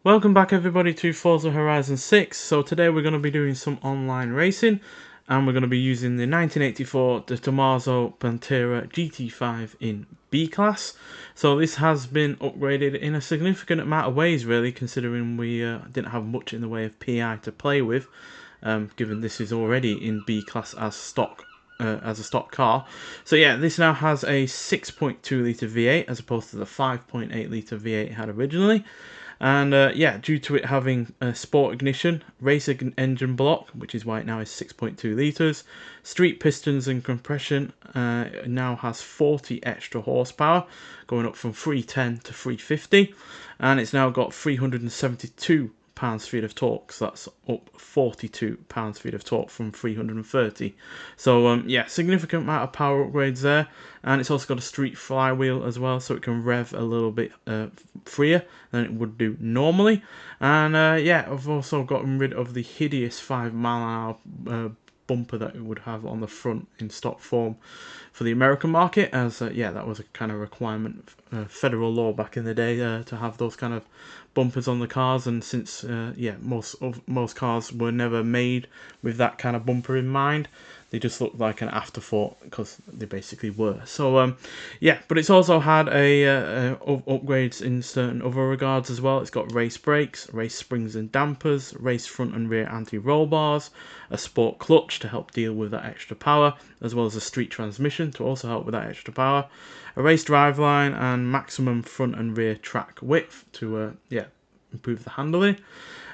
Welcome back everybody to Forza Horizon 6. So today we're going to be doing some online racing and we're going to be using the 1984 Tomaso Pantera GT5 in B class. So this has been upgraded in a significant amount of ways really, considering we didn't have much in the way of PI to play with, given this is already in B class as stock. As a stock car. So yeah, this now has a 6.2 litre V8 as opposed to the 5.8 litre V8 it had originally. And yeah, due to it having a sport ignition, race engine block, which is why it now is 6.2 litres, street pistons and compression, it now has 40 extra horsepower, going up from 310 to 350, and it's now got 372 pounds-feet of torque, so that's up 42 pounds-feet of torque from 330. So yeah, significant amount of power upgrades there, and it's also got a street flywheel as well, so it can rev a little bit freer than it would do normally. And yeah, I've also gotten rid of the hideous 5-mile-an-hour bumper that it would have on the front in stock form for the American market, as yeah, that was a kind of requirement of federal law back in the day to have those kind of bumpers on the cars. And since yeah, most cars were never made with that kind of bumper in mind, they just looked like an afterthought because they basically were. So yeah, but it's also had upgrades in certain other regards as well. It's got race brakes, race springs and dampers, race front and rear anti-roll bars, a sport clutch to help deal with that extra power, as well as a street transmission to also help with that extra power, a race driveline, and maximum front and rear track width to yeah, improve the handling.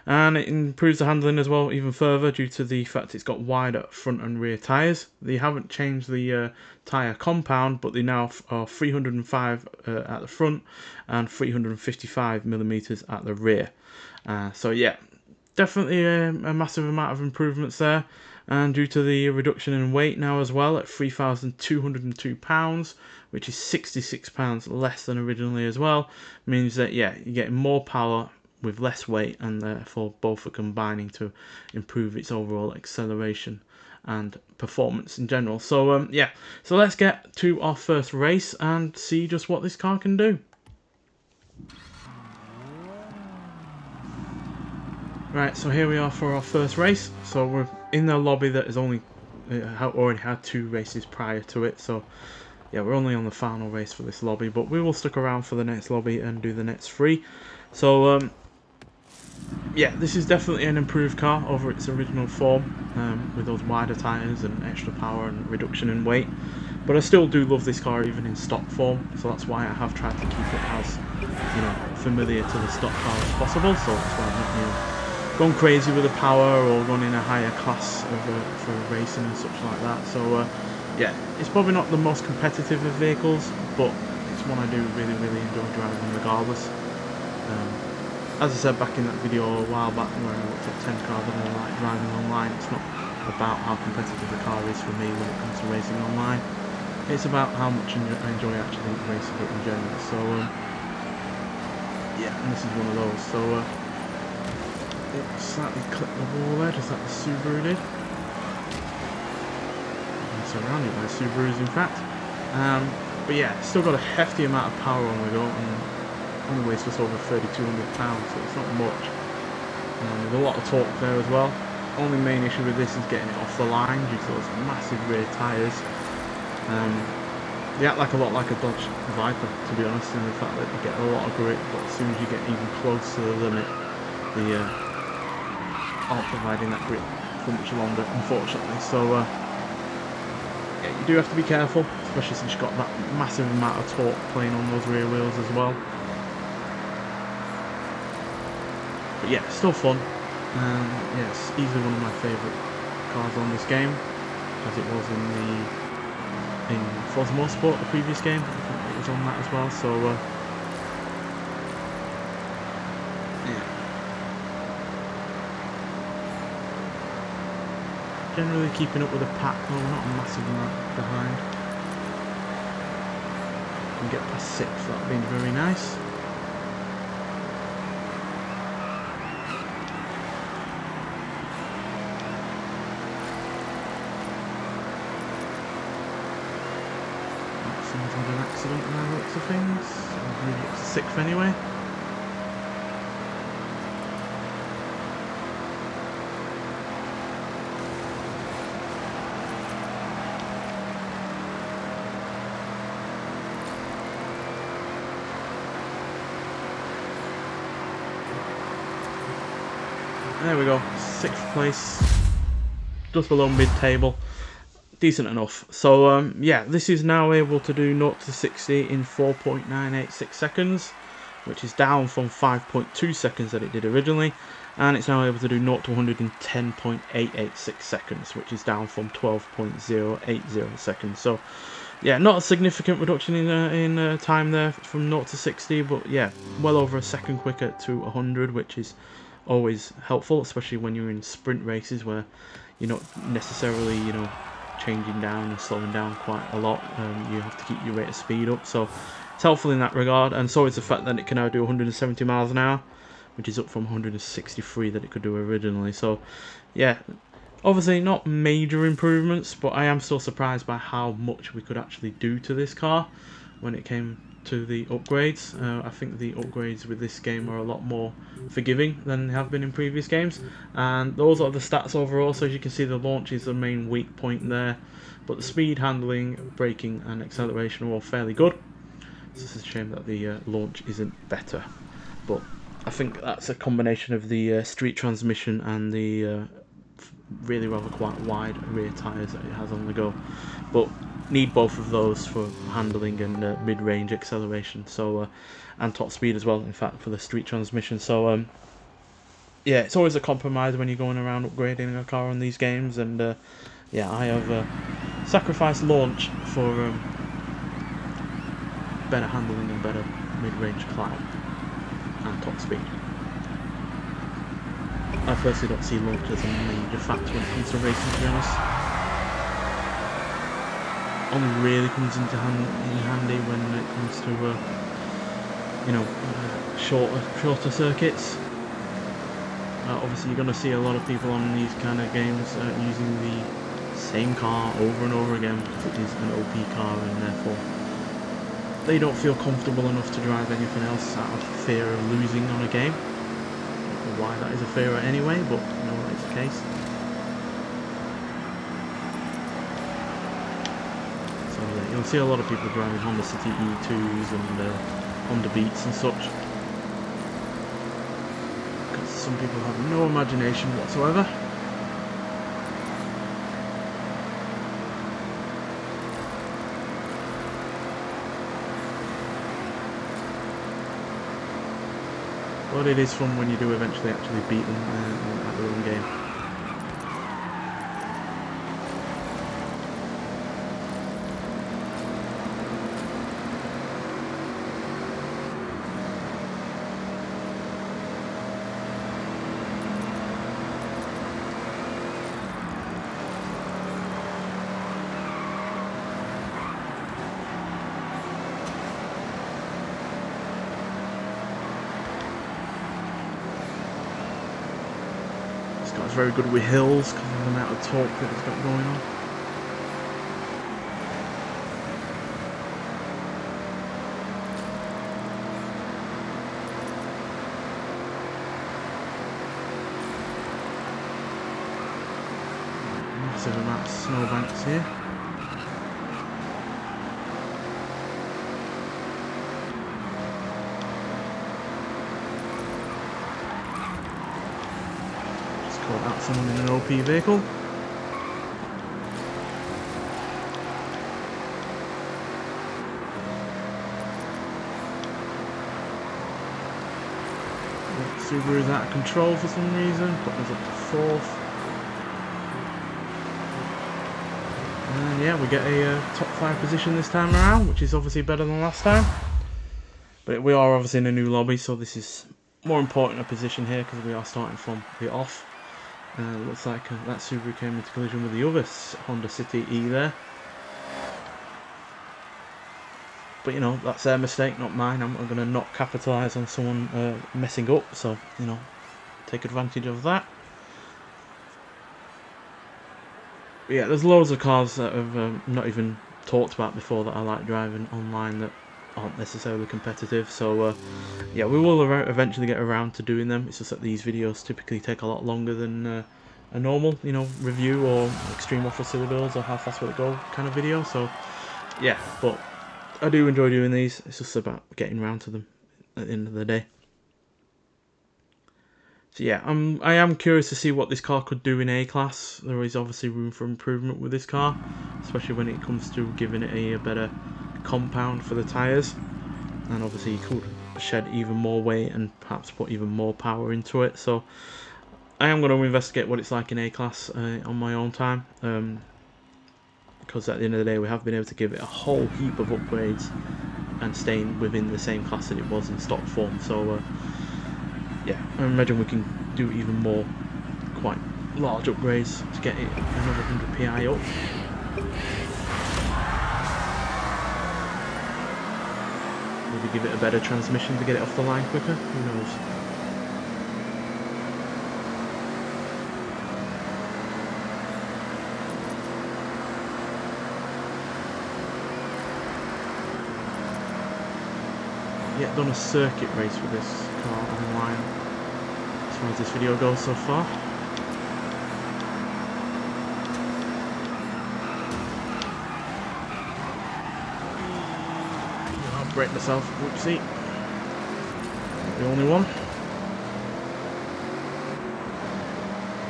And it improves the handling as well even further due to the fact it's got wider front and rear tyres. They haven't changed the tyre compound, but they now are 305 at the front and 355mm at the rear. So yeah, definitely a massive amount of improvements there. And due to the reduction in weight now as well at 3,202 pounds, which is 66 pounds less than originally as well, means that yeah, you're getting more power with less weight, and therefore both are combining to improve its overall acceleration and performance in general. So yeah, so let's get to our first race and see just what this car can do. Right, so here we are for our first race. So we're in the lobby that has only already had 2 races prior to it. So yeah, we're only on the final race for this lobby, but we will stick around for the next lobby and do the next 3. So yeah, this is definitely an improved car over its original form, with those wider tyres and extra power and reduction in weight. But I still do love this car even in stock form, so that's why I have tried to keep it as, you know, familiar to the stock car as possible. So that's why I'm not, you know, gone crazy with the power or gone in a higher class for racing and such like that. So yeah, it's probably not the most competitive of vehicles, but it's one I do really enjoy driving regardless. As I said back in that video a while back where I looked at 10 cars that I like driving online, it's not about how competitive the car is for me when it comes to racing online. It's about how much I enjoy actually racing it in general. So yeah, and this is one of those. So it slightly clipped the wall there, just like the Subaru did. And surrounded by Subarus in fact. But yeah, still got a hefty amount of power on the go, and only weighs just over 3,200 pounds, so it's not much. There's a lot of torque there as well. Only main issue with this is getting it off the line due to those massive rear tyres. They act a lot like a Dodge Viper, to be honest, in the fact that you get a lot of grip, but as soon as you get even close to the limit, they aren't providing that grip for much longer, unfortunately. So yeah, you do have to be careful, especially since you've got that massive amount of torque playing on those rear wheels as well. But yeah, still fun. Yeah, it's easily one of my favourite cars on this game, as it was in Forza Motorsport, the previous game. I think it was on that as well. So yeah, generally keeping up with the pack, though we're not a massive amount behind. Can get past 6, that would be very nice. Someone's had an accident by the looks of things. I believe it's the 6th anyway. There we go, 6th place, just below mid-table, decent enough. So yeah, this is now able to do 0 to 60 in 4.986 seconds, which is down from 5.2 seconds that it did originally, and it's now able to do 0 to 100 in 10.886 seconds, which is down from 12.080 seconds. So yeah, not a significant reduction in time there from 0 to 60, but yeah, well over a second quicker to 100, which is always helpful, especially when you're in sprint races where you're not necessarily, you know, changing down and slowing down quite a lot. You have to keep your rate of speed up, so it's helpful in that regard. And so is the fact that it can now do 170 miles an hour, which is up from 163 that it could do originally. So yeah, obviously not major improvements, but I am still surprised by how much we could actually do to this car when it came to the upgrades. I think the upgrades with this game are a lot more forgiving than they have been in previous games, and those are the stats overall. So as you can see, the launch is the main weak point there, but the speed, handling, braking and acceleration are all fairly good. So it's a shame that the launch isn't better, but I think that's a combination of the street transmission and the really rather quite wide rear tyres that it has on the go, but need both of those for handling and mid-range acceleration, so and top speed as well, in fact, for the street transmission. So yeah, it's always a compromise when you're going around upgrading a car on these games, and yeah, I have sacrificed launch for better handling and better mid-range climb and top speed. I personally don't see launch as a major factor when it comes to racing, to be honest. Only really comes into handy when it comes to you know, shorter circuits. Obviously you're going to see a lot of people on these kind of games using the same car over and over again because it is an OP car, and therefore they don't feel comfortable enough to drive anything else out of fear of losing on a game. Why that is a fear anyway, but you know, that is the case. So yeah, you'll see a lot of people driving Honda City E2s and Honda Beats and such, because some people have no imagination whatsoever. But it is fun when you do eventually actually beat them at their own game. It's very good with hills because of the amount of torque that it's got going on. Massive amount of snowbanks here. Caught out someone in an OP vehicle. Subaru's out of control for some reason, putting us up to 4th. And yeah, we get a top 5 position this time around, which is obviously better than last time. But we are obviously in a new lobby, so this is more important a position here because we are starting from the off. Looks like that Subaru came into collision with the other Honda City E there. But you know, that's their mistake, not mine. I'm going to not capitalise on someone messing up, so you know, take advantage of that. But yeah, there's loads of cars that have not even talked about before that I like driving online that aren't necessarily competitive, so yeah, we will eventually get around to doing them. It's just that these videos typically take a lot longer than a normal, you know, review or extreme off-road builds or how fast will it go kind of video. So yeah, but I do enjoy doing these. It's just about getting around to them at the end of the day. So yeah, I am curious to see what this car could do in A-Class. There is obviously room for improvement with this car, especially when it comes to giving it a better compound for the tyres. And obviously you could shed even more weight and perhaps put even more power into it. So I am going to investigate what it's like in A-Class on my own time. Because at the end of the day we have been able to give it a whole heap of upgrades and staying within the same class that it was in stock form. So yeah, I imagine we can do even more quite large upgrades to get it another 100 PI up. Maybe give it a better transmission to get it off the line quicker, who knows. Yet done a circuit race with this car online as far as this video goes so far. I'll brake myself, whoopsie. Not the only one.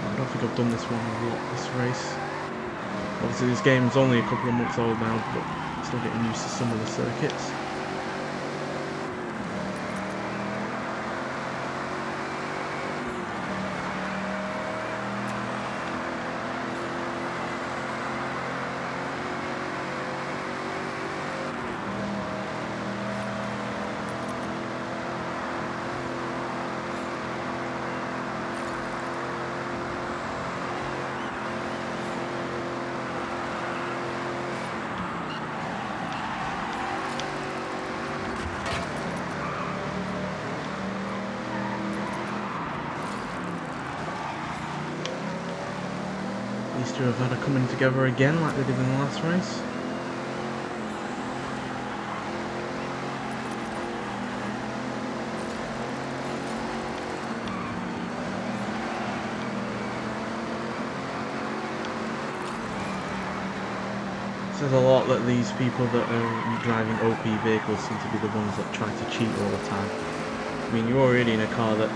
I don't think I've done this one a lot, this race. Obviously this game's only a couple of months old now, but still getting used to some of the circuits. These two have had a coming together again like they did in the last race. It says a lot that these people that are driving OP vehicles seem to be the ones that try to cheat all the time. I mean, you're already in a car that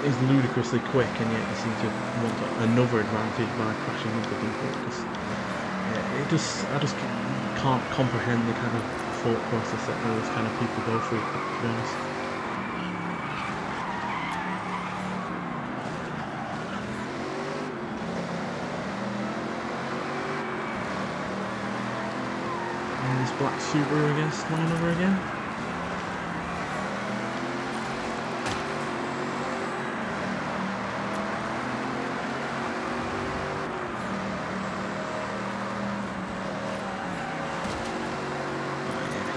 is ludicrously quick, and yet you seem to want another advantage by crashing into people. Because yeah, I just can't comprehend the kind of thought process that those kind of people go through, to be honest. And this black Subaru against one another again.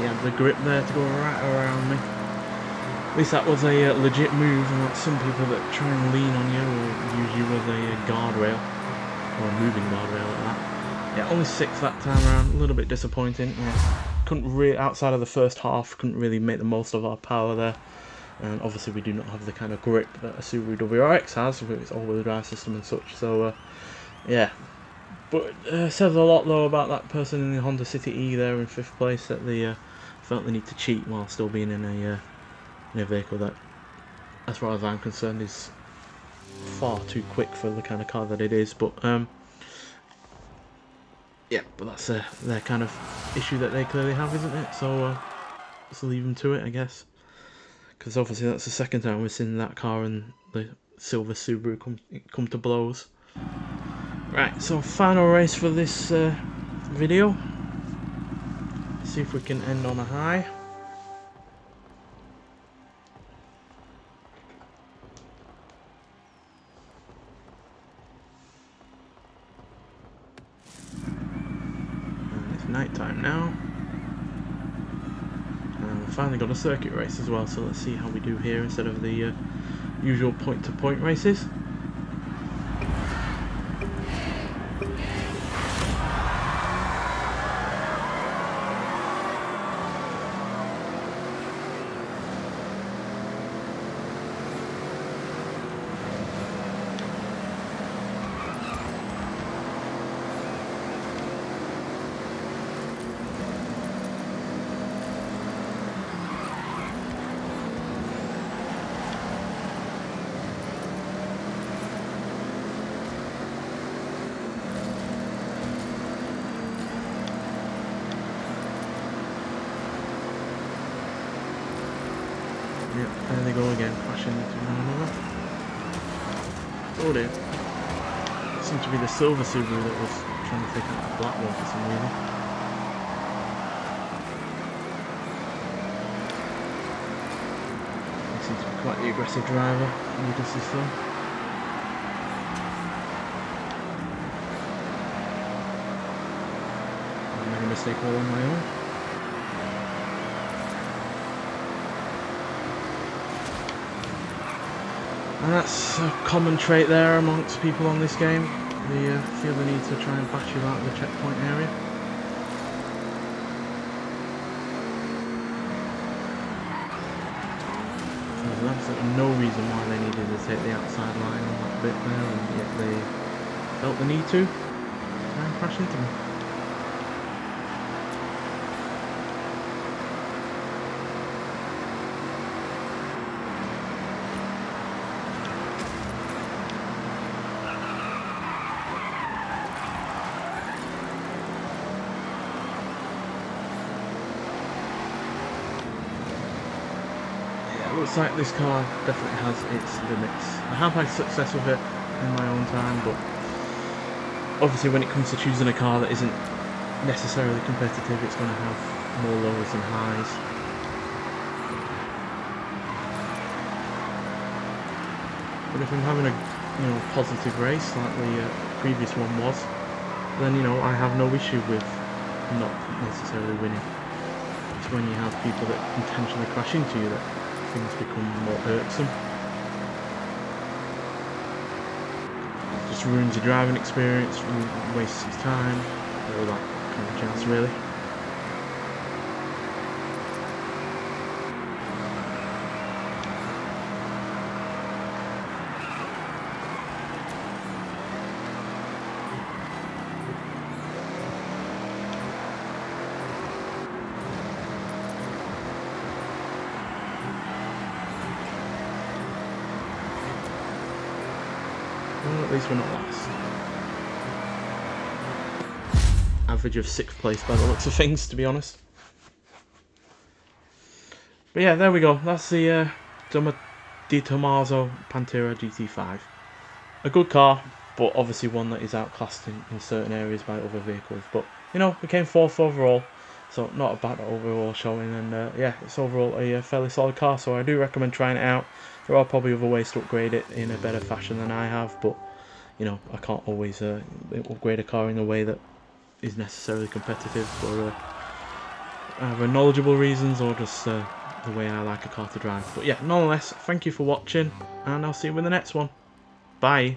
He had the grip there to go right around me. At least that was a legit move, unlike some people that try and lean on you or use you as a guardrail, or a moving guardrail like that. Yeah, only 6 that time around, a little bit disappointing. Yeah, couldn't really, outside of the first half, couldn't really make the most of our power there. And obviously we do not have the kind of grip that a Subaru WRX has with its all-wheel drive system and such, so yeah. But says a lot though about that person in the Honda City E there in 5th place, that they felt the need to cheat while still being in a vehicle that, as far as I'm concerned, is far too quick for the kind of car that it is. But yeah, but that's their kind of issue that they clearly have, isn't it? So let's leave them to it, I guess. Because obviously that's the second time we've seen that car and the silver Subaru come to blows. Right, so final race for this video. See if we can end on a high. And it's night time now. And we finally got a circuit race as well, so let's see how we do here instead of the usual point-to-point races. go again, crashing into one another. Oh dear. It seemed to be the silver Subaru that was trying to take out the black one for some reason. He seems to be quite the aggressive driver, needless to say. I made a mistake all on my own. And that's a common trait there amongst people on this game. They feel the need to try and bash you out of the checkpoint area. There's absolutely no reason why they needed to take the outside line on that bit there, and yet they felt the need to try and crash into me. Looks like this car definitely has its limits. I have had success with it in my own time, but obviously when it comes to choosing a car that isn't necessarily competitive, it's going to have more lows than highs. But if I'm having a positive race like the previous one was, then I have no issue with not necessarily winning. It's when you have people that intentionally crash into you that things become more irksome. Just ruins your driving experience, wastes your time, all that kind of jazz really. Well, at least we're not last. Average of 6th place by the looks of things, to be honest. But yeah, there we go. That's the Tomaso Pantera GT5. A good car, but obviously one that is outclassed in certain areas by other vehicles. But we came 4th overall, so not a bad overall showing. And yeah, it's overall a fairly solid car, so I do recommend trying it out. There are probably other ways to upgrade it in a better fashion than I have, but I can't always upgrade a car in a way that is necessarily competitive for either knowledgeable reasons or just the way I like a car to drive. But yeah, nonetheless, thank you for watching, and I'll see you in the next one. Bye.